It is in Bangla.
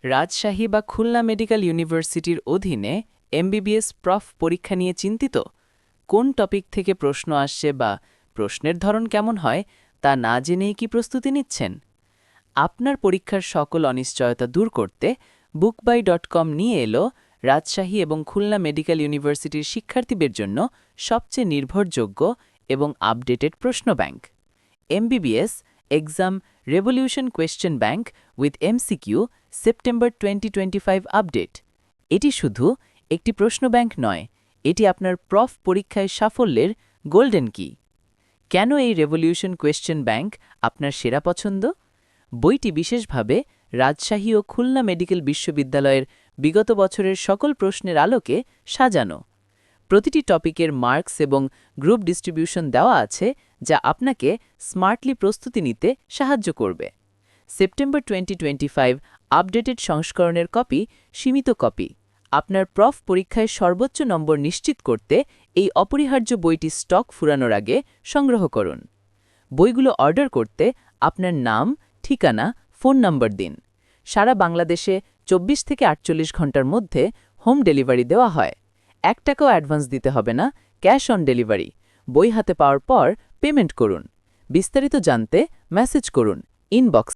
রাজশাহী বা খুলনা মেডিকেল ইউনিভার্সিটির অধীনে এমবিবিএস প্রফ পরীক্ষা নিয়ে চিন্তিত? কোন টপিক থেকে প্রশ্ন আসছে বা প্রশ্নের ধরন কেমন হয় তা না জেনেই কি প্রস্তুতি নিচ্ছেন? আপনার পরীক্ষার সকল অনিশ্চয়তা দূর করতে bookby.com নিয়ে এলো রাজশাহী এবং খুলনা মেডিকেল ইউনিভার্সিটির শিক্ষার্থীদের জন্য সবচেয়ে নির্ভরযোগ্য এবং আপডেটেড প্রশ্ন bank. MBBS exam revolution question bank with MCQ September 2025 update. এটি শুধু একটি প্রশ্ন ব্যাংক নয়, এটি আপনার প্রফ পরীক্ষায় সাফল্যের গোল্ডেন কি। কেন এই রেভলিউশন কোয়েশ্চেন ব্যাংক আপনার সেরা পছন্দ? বইটি বিশেষভাবে রাজশাহী ও খুলনা মেডিকেল বিশ্ববিদ্যালয়ের বিগত বছরের সকল প্রশ্নের আলোকে সাজানো। প্রতিটি টপিকের মার্কস এবং গ্রুপ ডিস্ট্রিবিউশন দেওয়া আছে, যা আপনাকে স্মার্টলি প্রস্তুতি নিতে সাহায্য করবে। সেপ্টেম্বর 2025 আপডেটেড সংস্করণের কপি সীমিত কপি। আপনার প্রফ পরীক্ষায় সর্বোচ্চ নম্বর নিশ্চিত করতে এই অপরিহার্য বইটি স্টক ফুরানোর আগে সংগ্রহ করুন। বইগুলো অর্ডার করতে আপনার নাম, ঠিকানা, ফোন নম্বর দিন। সারা বাংলাদেশে 24 থেকে 48 ঘন্টার মধ্যে হোম ডেলিভারি দেওয়া হয়। 1 টাকাও অ্যাডভান্স দিতে হবে না, ক্যাশ অন ডেলিভারি। বই হাতে পাওয়ার পর পেমেন্ট করুন। বিস্তারিত জানতে মেসেজ করুন ইনবক্স।